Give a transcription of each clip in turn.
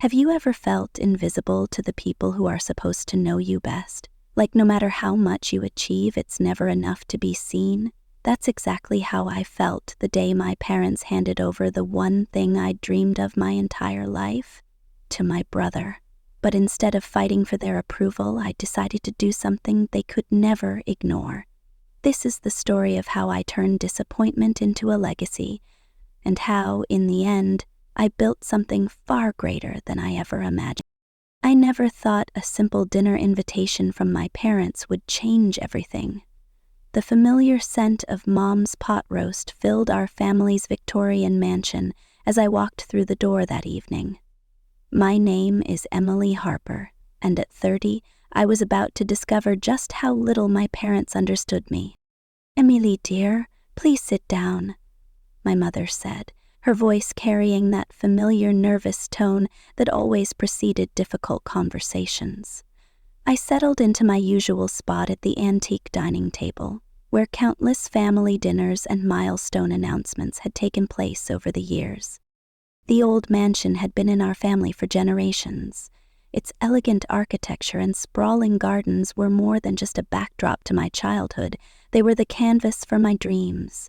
Have you ever felt invisible to the people who are supposed to know you best? Like no matter how much you achieve, it's never enough to be seen? That's exactly how I felt the day my parents handed over the one thing I'd dreamed of my entire life to my brother. But instead of fighting for their approval, I decided to do something they could never ignore. This is the story of how I turned disappointment into a legacy, and how, in the end, I built something far greater than I ever imagined. I never thought a simple dinner invitation from my parents would change everything. The familiar scent of Mom's pot roast filled our family's Victorian mansion as I walked through the door that evening. My name is Emily Harper, and at 30, I was about to discover just how little my parents understood me. "Emily, dear, please sit down," my mother said, her voice carrying that familiar nervous tone that always preceded difficult conversations. I settled into my usual spot at the antique dining table, where countless family dinners and milestone announcements had taken place over the years. The old mansion had been in our family for generations. Its elegant architecture and sprawling gardens were more than just a backdrop to my childhood, they were the canvas for my dreams.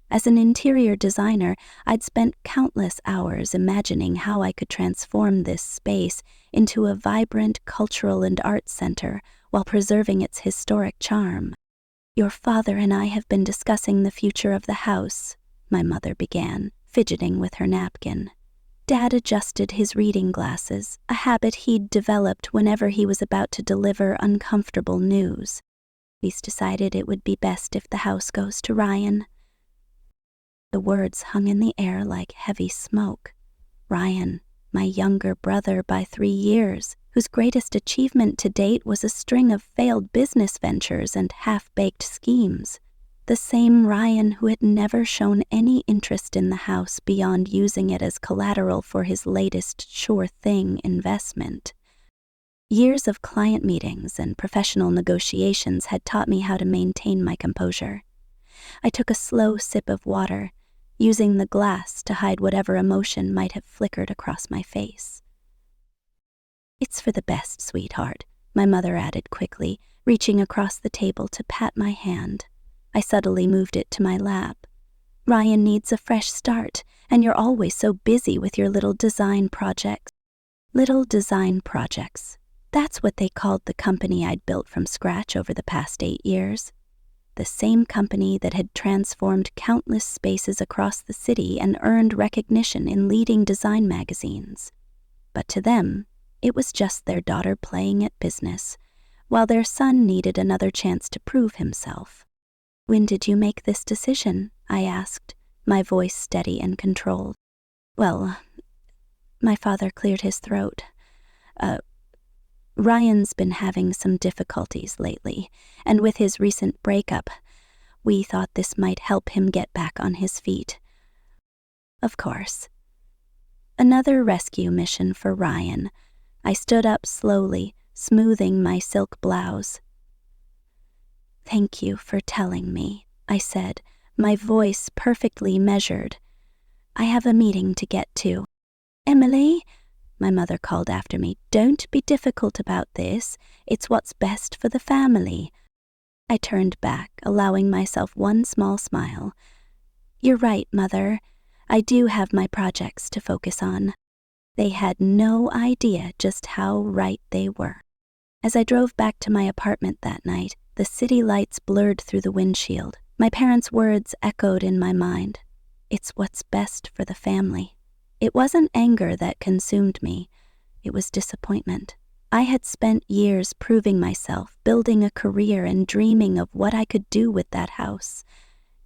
As an interior designer, I'd spent countless hours imagining how I could transform this space into a vibrant cultural and arts center while preserving its historic charm. "Your father and I have been discussing the future of the house," my mother began, fidgeting with her napkin. Dad adjusted his reading glasses, a habit he'd developed whenever he was about to deliver uncomfortable news. "We've decided it would be best if the house goes to Ryan." The words hung in the air like heavy smoke. Ryan, my younger brother by 3 years, whose greatest achievement to date was a string of failed business ventures and half-baked schemes. The same Ryan who had never shown any interest in the house beyond using it as collateral for his latest sure-thing investment. Years of client meetings and professional negotiations had taught me how to maintain my composure. I took a slow sip of water, using the glass to hide whatever emotion might have flickered across my face. "It's for the best, sweetheart," my mother added quickly, reaching across the table to pat my hand. I subtly moved it to my lap. "Ryan needs a fresh start, and you're always so busy with your little design projects." Little design projects. That's what they called the company I'd built from scratch over the past 8 years. The same company that had transformed countless spaces across the city and earned recognition in leading design magazines. But to them, it was just their daughter playing at business, while their son needed another chance to prove himself. "When did you make this decision?" I asked, my voice steady and controlled. "Well," my father cleared his throat. Ryan's been having some difficulties lately, and with his recent breakup, we thought this might help him get back on his feet." Of course. Another rescue mission for Ryan. I stood up slowly, smoothing my silk blouse. "Thank you for telling me," I said, my voice perfectly measured. "I have a meeting to get to." "Emily," my mother called after me, "don't be difficult about this. It's what's best for the family." I turned back, allowing myself one small smile. "You're right, Mother. I do have my projects to focus on." They had no idea just how right they were. As I drove back to my apartment that night, the city lights blurred through the windshield. My parents' words echoed in my mind. "It's what's best for the family." It wasn't anger that consumed me. It was disappointment. I had spent years proving myself, building a career and dreaming of what I could do with that house.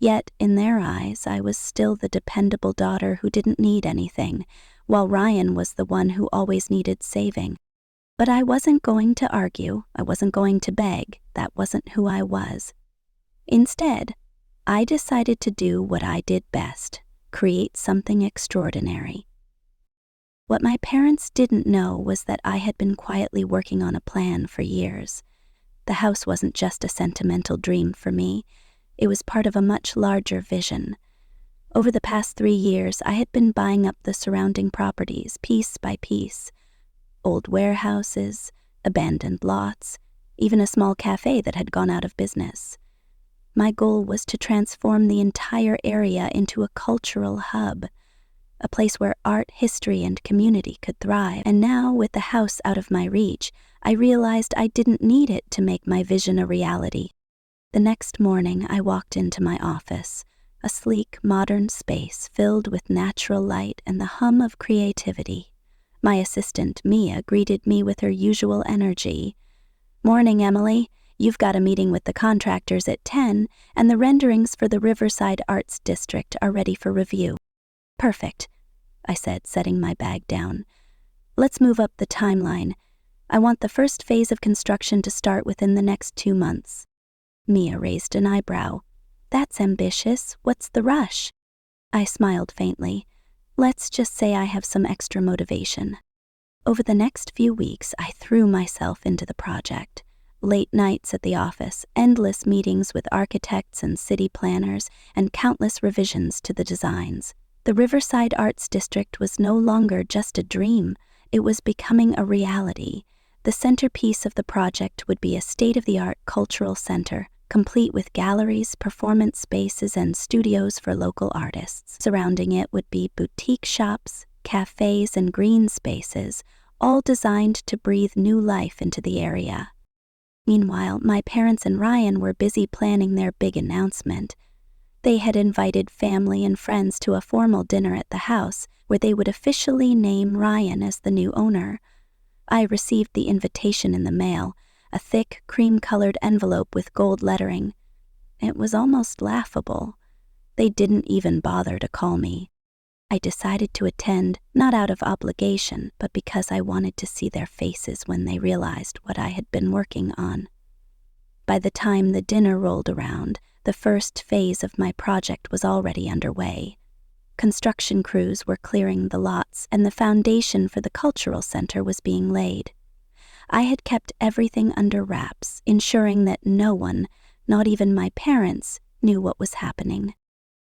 Yet, in their eyes, I was still the dependable daughter who didn't need anything, while Ryan was the one who always needed saving. But I wasn't going to argue. I wasn't going to beg. That wasn't who I was. Instead, I decided to do what I did best: create something extraordinary. What my parents didn't know was that I had been quietly working on a plan for years. The house wasn't just a sentimental dream for me. It was part of a much larger vision. Over the past 3 years, I had been buying up the surrounding properties piece by piece, old warehouses, abandoned lots, even a small cafe that had gone out of business. My goal was to transform the entire area into a cultural hub, a place where art, history, and community could thrive. And now, with the house out of my reach, I realized I didn't need it to make my vision a reality. The next morning, I walked into my office, a sleek, modern space filled with natural light and the hum of creativity. My assistant, Mia, greeted me with her usual energy. "Morning, Emily. You've got a meeting with the contractors at 10, and the renderings for the Riverside Arts District are ready for review." "Perfect," I said, setting my bag down. "Let's move up the timeline. I want the first phase of construction to start within the next 2 months. Mia raised an eyebrow. "That's ambitious. What's the rush?" I smiled faintly. "Let's just say I have some extra motivation." Over the next few weeks, I threw myself into the project. Late nights at the office, endless meetings with architects and city planners, and countless revisions to the designs. The Riverside Arts District was no longer just a dream. It was becoming a reality. The centerpiece of the project would be a state-of-the-art cultural center, complete with galleries, performance spaces, and studios for local artists. Surrounding it would be boutique shops, cafes, and green spaces, all designed to breathe new life into the area. Meanwhile, my parents and Ryan were busy planning their big announcement. They had invited family and friends to a formal dinner at the house, where they would officially name Ryan as the new owner. I received the invitation in the mail, a thick, cream-colored envelope with gold lettering. It was almost laughable. They didn't even bother to call me. I decided to attend, not out of obligation, but because I wanted to see their faces when they realized what I had been working on. By the time the dinner rolled around, the first phase of my project was already underway. Construction crews were clearing the lots, and the foundation for the cultural center was being laid. I had kept everything under wraps, ensuring that no one, not even my parents, knew what was happening.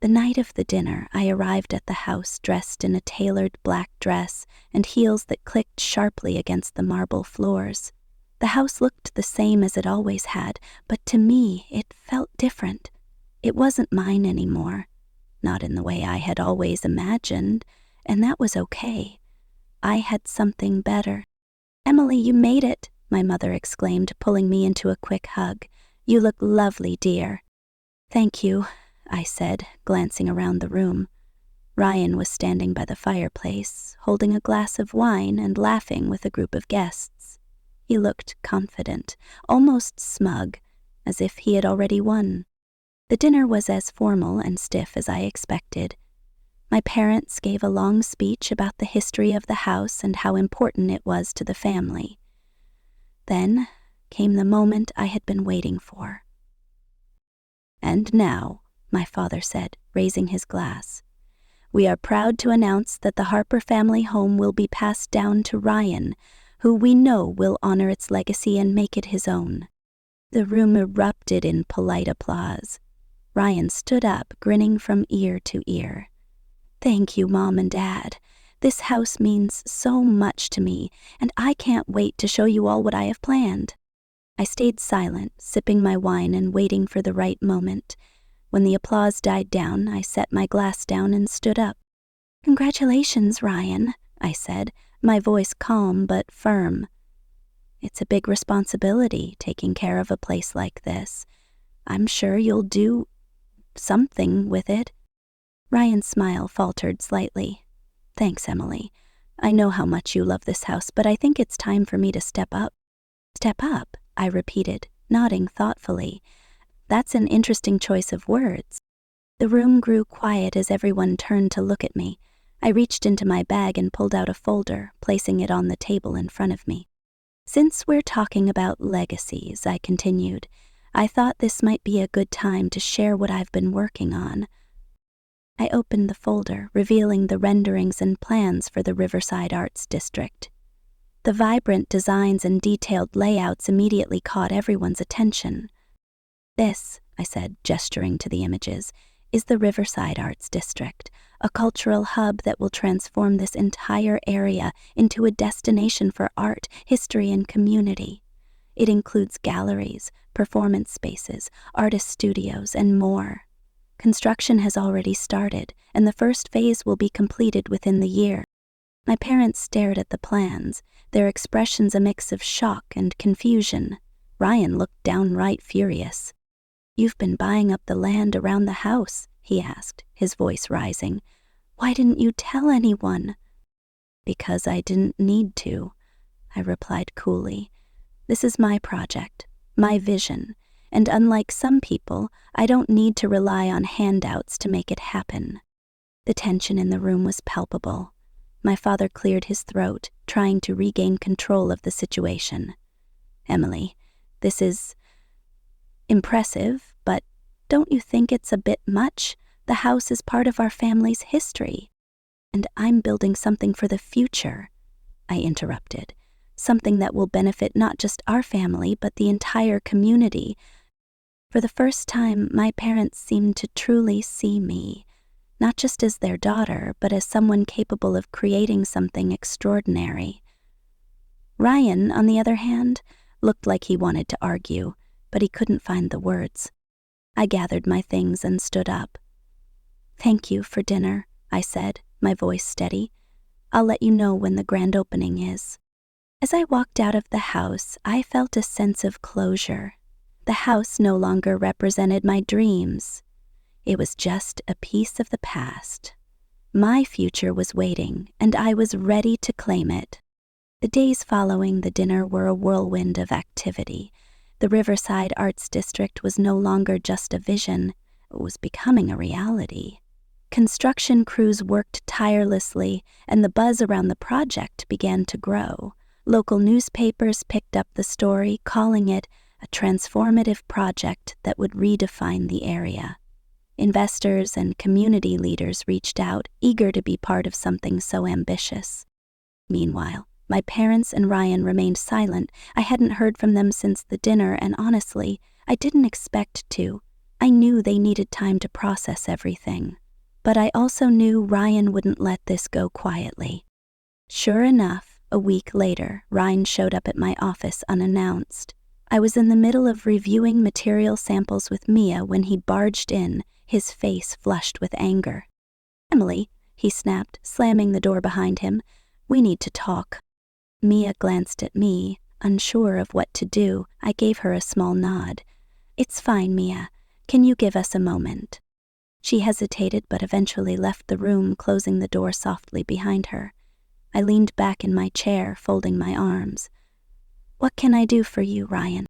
The night of the dinner, I arrived at the house dressed in a tailored black dress and heels that clicked sharply against the marble floors. The house looked the same as it always had, but to me it felt different. It wasn't mine anymore, not in the way I had always imagined, and that was okay. I had something better. "Emily, you made it," my mother exclaimed, pulling me into a quick hug. "You look lovely, dear." "Thank you," I said, glancing around the room. Ryan was standing by the fireplace, holding a glass of wine and laughing with a group of guests. He looked confident, almost smug, as if he had already won. The dinner was as formal and stiff as I expected. My parents gave a long speech about the history of the house and how important it was to the family. Then came the moment I had been waiting for. "And now," my father said, raising his glass, "we are proud to announce that the Harper family home will be passed down to Ryan, who we know will honor its legacy and make it his own." The room erupted in polite applause. Ryan stood up, grinning from ear to ear. "Thank you, Mom and Dad. This house means so much to me, and I can't wait to show you all what I have planned." I stayed silent, sipping my wine and waiting for the right moment. When the applause died down, I set my glass down and stood up. "Congratulations, Ryan," I said, my voice calm but firm. "It's a big responsibility, taking care of a place like this. I'm sure you'll do something with it." Ryan's smile faltered slightly. "Thanks, Emily. I know how much you love this house, but I think it's time for me to step up." "Step up," I repeated, nodding thoughtfully. "That's an interesting choice of words." The room grew quiet as everyone turned to look at me. I reached into my bag and pulled out a folder, placing it on the table in front of me. "Since we're talking about legacies," I continued, "I thought this might be a good time to share what I've been working on." I opened the folder, revealing the renderings and plans for the Riverside Arts District. The vibrant designs and detailed layouts immediately caught everyone's attention. "This," I said, gesturing to the images, is the Riverside Arts District, a cultural hub that will transform this entire area into a destination for art, history, and community. It includes galleries, performance spaces, artist studios, and more. Construction has already started, and the first phase will be completed within the year. My parents stared at the plans, their expressions a mix of shock and confusion. Ryan looked downright furious. "You've been buying up the land around the house," he asked, his voice rising. "Why didn't you tell anyone?" "Because I didn't need to," I replied coolly. "This is my project, my vision, and unlike some people, I don't need to rely on handouts to make it happen." The tension in the room was palpable. My father cleared his throat, trying to regain control of the situation. "Emily, this is impressive, but don't you think it's a bit much? The house is part of our family's history. And I'm building something for the future," I interrupted. "Something that will benefit not just our family, but the entire community." For the first time, my parents seemed to truly see me, not just as their daughter, but as someone capable of creating something extraordinary. Ryan, on the other hand, looked like he wanted to argue, but he couldn't find the words. I gathered my things and stood up. "Thank you for dinner," I said, my voice steady. "I'll let you know when the grand opening is." As I walked out of the house, I felt a sense of closure. The house no longer represented my dreams. It was just a piece of the past. My future was waiting, and I was ready to claim it. The days following the dinner were a whirlwind of activity. The Riverside Arts District was no longer just a vision, it was becoming a reality. Construction crews worked tirelessly, and the buzz around the project began to grow. Local newspapers picked up the story, calling it a transformative project that would redefine the area. Investors and community leaders reached out, eager to be part of something so ambitious. Meanwhile, my parents and Ryan remained silent. I hadn't heard from them since the dinner, and honestly, I didn't expect to. I knew they needed time to process everything. But I also knew Ryan wouldn't let this go quietly. Sure enough, a week later, Ryan showed up at my office unannounced. I was in the middle of reviewing material samples with Mia when he barged in, his face flushed with anger. "Emily," he snapped, slamming the door behind him, "we need to talk." Mia glanced at me, unsure of what to do. I gave her a small nod. "It's fine, Mia. Can you give us a moment?" She hesitated but eventually left the room, closing the door softly behind her. I leaned back in my chair, folding my arms. "What can I do for you, Ryan?"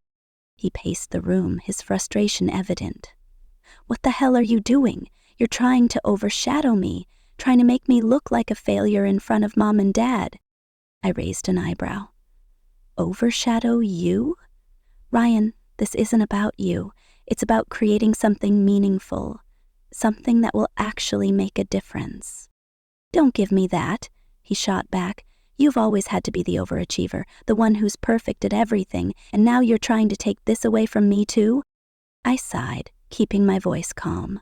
He paced the room, his frustration evident. "What the hell are you doing? You're trying to overshadow me, trying to make me look like a failure in front of Mom and Dad." I raised an eyebrow. "Overshadow you?" "Ryan, this isn't about you. It's about creating something meaningful, something that will actually make a difference." "Don't give me that," he shot back. "You've always had to be the overachiever, the one who's perfect at everything, and now you're trying to take this away from me too?" I sighed, keeping my voice calm.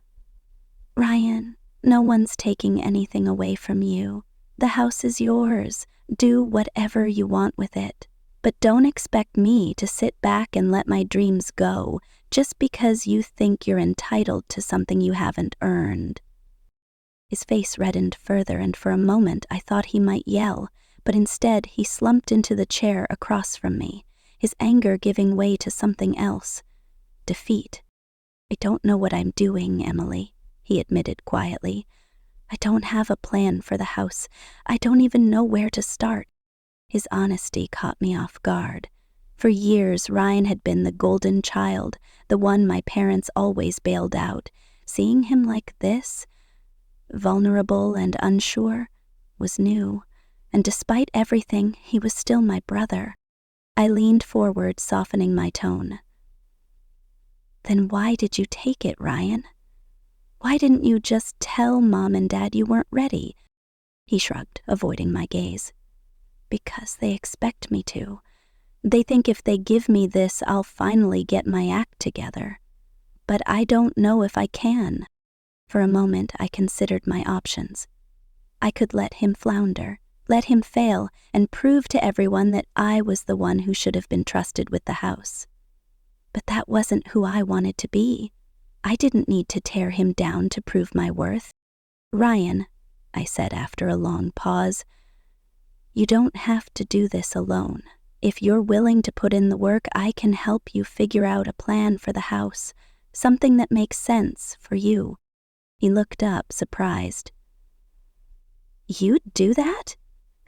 "Ryan, no one's taking anything away from you. The house is yours. Do whatever you want with it. But don't expect me to sit back and let my dreams go just because you think you're entitled to something you haven't earned." His face reddened further, and for a moment I thought he might yell, but instead he slumped into the chair across from me, his anger giving way to something else. Defeat. "I don't know what I'm doing, Emily," he admitted quietly. "I don't have a plan for the house. I don't even know where to start." His honesty caught me off guard. For years, Ryan had been the golden child, the one my parents always bailed out. Seeing him like this, vulnerable and unsure, was new, and despite everything, he was still my brother. I leaned forward, softening my tone. "Then why did you take it, Ryan? Why didn't you just tell Mom and Dad you weren't ready?" He shrugged, avoiding my gaze. "Because they expect me to. They think if they give me this, I'll finally get my act together. But I don't know if I can." For a moment, I considered my options. I could let him flounder, let him fail, and prove to everyone that I was the one who should have been trusted with the house. But that wasn't who I wanted to be. I didn't need to tear him down to prove my worth. "Ryan," I said after a long pause, "you don't have to do this alone. If you're willing to put in the work, I can help you figure out a plan for the house, something that makes sense for you." He looked up, surprised. "You'd do that?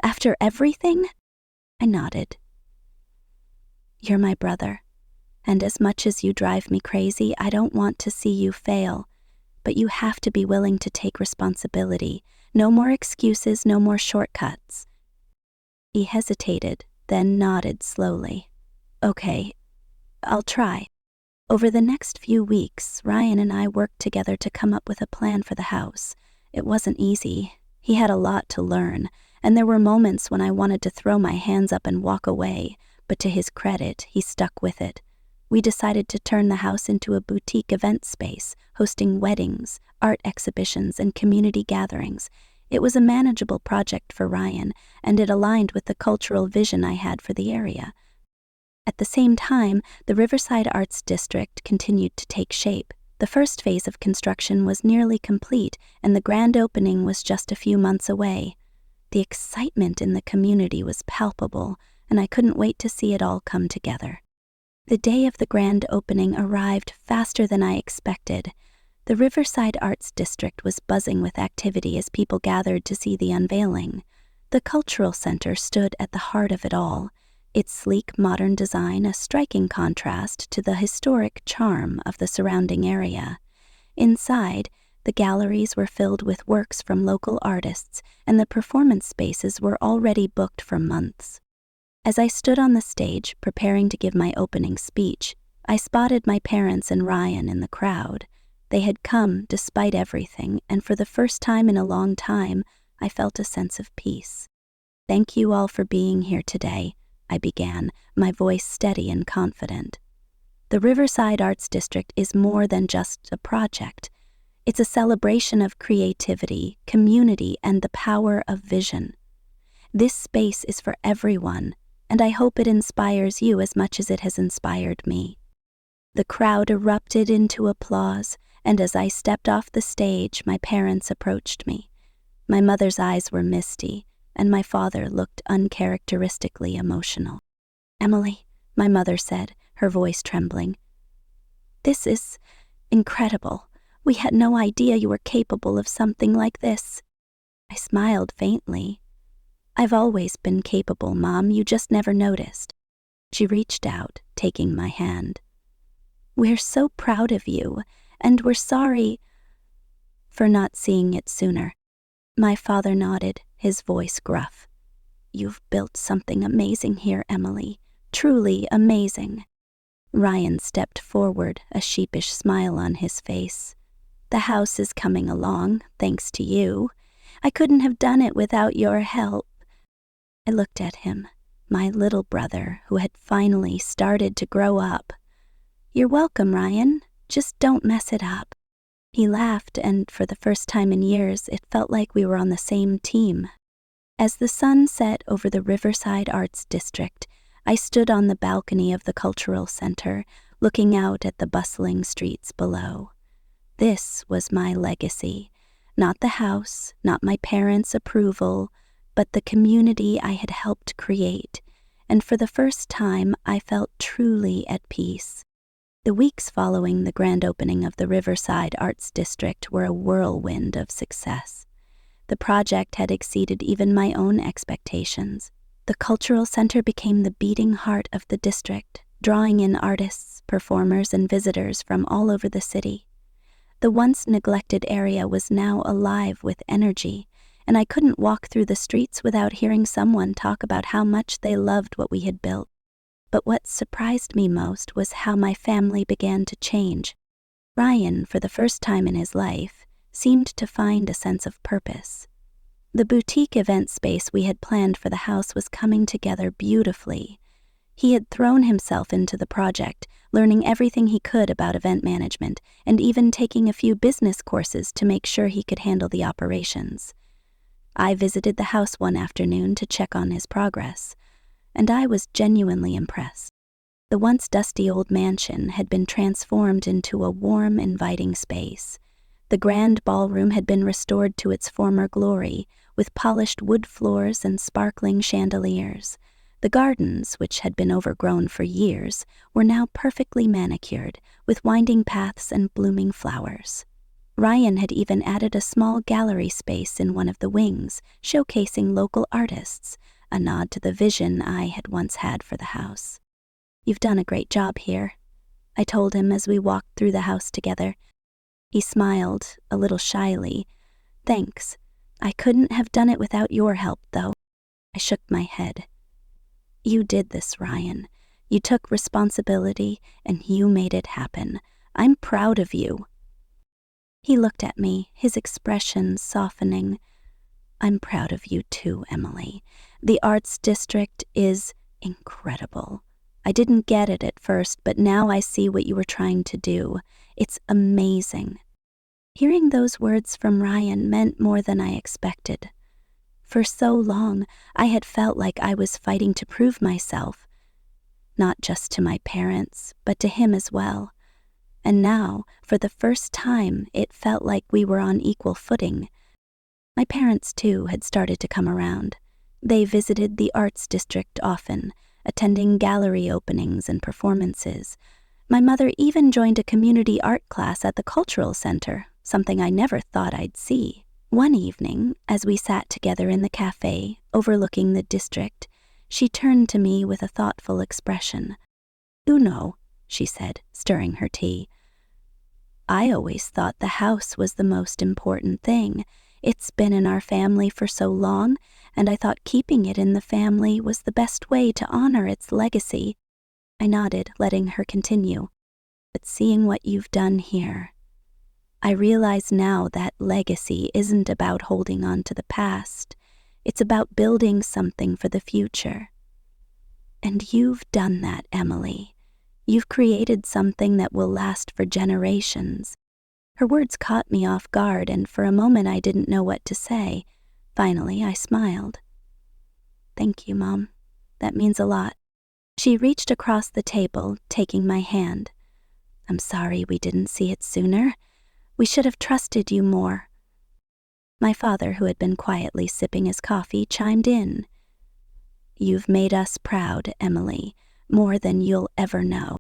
After everything?" I nodded. "You're my brother, and as much as you drive me crazy, I don't want to see you fail. But you have to be willing to take responsibility. No more excuses, no more shortcuts." He hesitated, then nodded slowly. "Okay, I'll try." Over the next few weeks, Ryan and I worked together to come up with a plan for the house. It wasn't easy. He had a lot to learn, and there were moments when I wanted to throw my hands up and walk away, but to his credit, he stuck with it. We decided to turn the house into a boutique event space, hosting weddings, art exhibitions, and community gatherings. It was a manageable project for Ryan, and it aligned with the cultural vision I had for the area. At the same time, the Riverside Arts District continued to take shape. The first phase of construction was nearly complete, and the grand opening was just a few months away. The excitement in the community was palpable, and I couldn't wait to see it all come together. The day of the grand opening arrived faster than I expected. The Riverside Arts District was buzzing with activity as people gathered to see the unveiling. The cultural center stood at the heart of it all, its sleek modern design a striking contrast to the historic charm of the surrounding area. Inside, the galleries were filled with works from local artists, and the performance spaces were already booked for months. As I stood on the stage, preparing to give my opening speech, I spotted my parents and Ryan in the crowd. They had come despite everything, and for the first time in a long time, I felt a sense of peace. "Thank you all for being here today," I began, my voice steady and confident. "The Riverside Arts District is more than just a project. It's a celebration of creativity, community, and the power of vision. This space is for everyone, and I hope it inspires you as much as it has inspired me." The crowd erupted into applause, and as I stepped off the stage, my parents approached me. My mother's eyes were misty, and my father looked uncharacteristically emotional. "Emily," my mother said, her voice trembling, "this is incredible. We had no idea you were capable of something like this." I smiled faintly. "I've always been capable, Mom, you just never noticed." She reached out, taking my hand. "We're so proud of you, and we're sorry for not seeing it sooner." My father nodded, his voice gruff. "You've built something amazing here, Emily. Truly amazing." Ryan stepped forward, a sheepish smile on his face. "The house is coming along, thanks to you. I couldn't have done it without your help." I looked at him, my little brother, who had finally started to grow up. "You're welcome, Ryan. Just don't mess it up." He laughed, and for the first time in years, it felt like we were on the same team. As the sun set over the Riverside Arts District, I stood on the balcony of the cultural center, looking out at the bustling streets below. This was my legacy. Not the house, not my parents' approval, but the community I had helped create, and for the first time I felt truly at peace. The weeks following the grand opening of the Riverside Arts District were a whirlwind of success. The project had exceeded even my own expectations. The cultural center became the beating heart of the district, drawing in artists, performers, and visitors from all over the city. The once neglected area was now alive with energy, and I couldn't walk through the streets without hearing someone talk about how much they loved what we had built. But what surprised me most was how my family began to change. Ryan, for the first time in his life, seemed to find a sense of purpose. The boutique event space we had planned for the house was coming together beautifully. He had thrown himself into the project, learning everything he could about event management, and even taking a few business courses to make sure he could handle the operations. I visited the house one afternoon to check on his progress, and I was genuinely impressed. The once dusty old mansion had been transformed into a warm, inviting space. The grand ballroom had been restored to its former glory, with polished wood floors and sparkling chandeliers. The gardens, which had been overgrown for years, were now perfectly manicured, with winding paths and blooming flowers. Ryan had even added a small gallery space in one of the wings, showcasing local artists, a nod to the vision I had once had for the house. "You've done a great job here," I told him as we walked through the house together. He smiled, a little shyly. "Thanks. I couldn't have done it without your help, though." I shook my head. "You did this, Ryan. You took responsibility, and you made it happen. I'm proud of you." He looked at me, his expression softening. "I'm proud of you too, Emily. The Arts District is incredible. I didn't get it at first, but now I see what you were trying to do. It's amazing." Hearing those words from Ryan meant more than I expected. For so long, I had felt like I was fighting to prove myself, not just to my parents, but to him as well. And now, for the first time, it felt like we were on equal footing. My parents, too, had started to come around. They visited the Arts District often, attending gallery openings and performances. My mother even joined a community art class at the cultural center, something I never thought I'd see. One evening, as we sat together in the cafe overlooking the district, she turned to me with a thoughtful expression. "Uno," she said, stirring her tea. "I always thought the house was the most important thing. It's been in our family for so long, and I thought keeping it in the family was the best way to honor its legacy." I nodded, letting her continue. "But seeing what you've done here, I realize now that legacy isn't about holding on to the past. It's about building something for the future. And you've done that, Emily. You've created something that will last for generations." Her words caught me off guard, and for a moment I didn't know what to say. Finally, I smiled. "Thank you, Mom. That means a lot." She reached across the table, taking my hand. "I'm sorry we didn't see it sooner. We should have trusted you more." My father, who had been quietly sipping his coffee, chimed in. "You've made us proud, Emily, more than you'll ever know."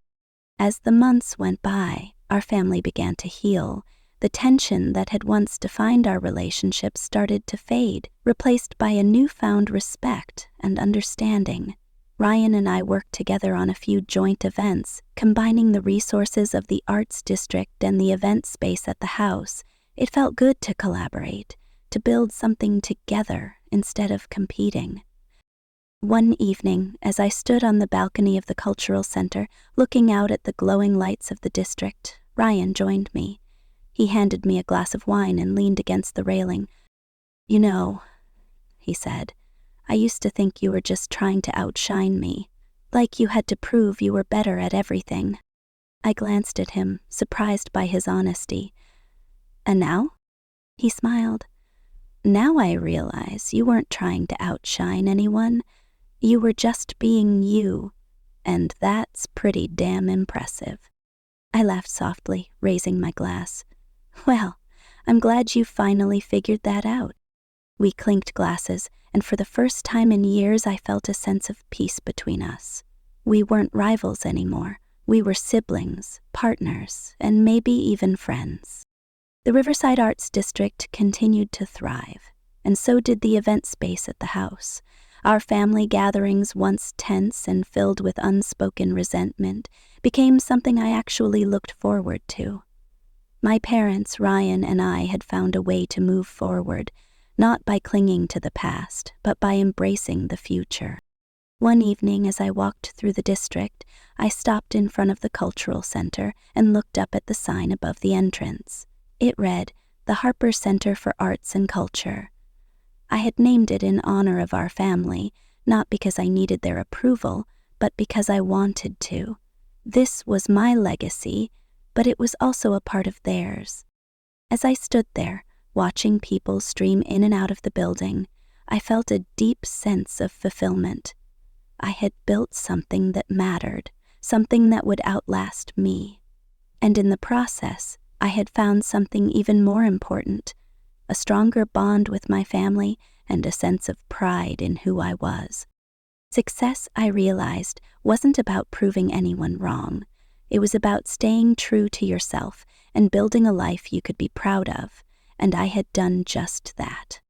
As the months went by, our family began to heal. The tension that had once defined our relationship started to fade, replaced by a newfound respect and understanding. Ryan and I worked together on a few joint events, combining the resources of the Arts District and the event space at the house. It felt good to collaborate, to build something together instead of competing. One evening, as I stood on the balcony of the cultural center, looking out at the glowing lights of the district, Ryan joined me. He handed me a glass of wine and leaned against the railing. "You know," he said, "I used to think you were just trying to outshine me, like you had to prove you were better at everything." I glanced at him, surprised by his honesty. "And now?" He smiled. "Now I realize you weren't trying to outshine anyone. You were just being you, and that's pretty damn impressive." I laughed softly, raising my glass. "Well, I'm glad you finally figured that out." We clinked glasses, and for the first time in years I felt a sense of peace between us. We weren't rivals anymore. We were siblings, partners, and maybe even friends. The Riverside Arts District continued to thrive, and so did the event space at the house. Our family gatherings, once tense and filled with unspoken resentment, became something I actually looked forward to. My parents, Ryan, and I had found a way to move forward, not by clinging to the past, but by embracing the future. One evening, as I walked through the district, I stopped in front of the cultural center and looked up at the sign above the entrance. It read, "The Harper Center for Arts and Culture." I had named it in honor of our family, not because I needed their approval, but because I wanted to. This was my legacy, but it was also a part of theirs. As I stood there, watching people stream in and out of the building, I felt a deep sense of fulfillment. I had built something that mattered, something that would outlast me. And in the process, I had found something even more important, a stronger bond with my family and a sense of pride in who I was. Success, I realized, wasn't about proving anyone wrong. It was about staying true to yourself and building a life you could be proud of, and I had done just that.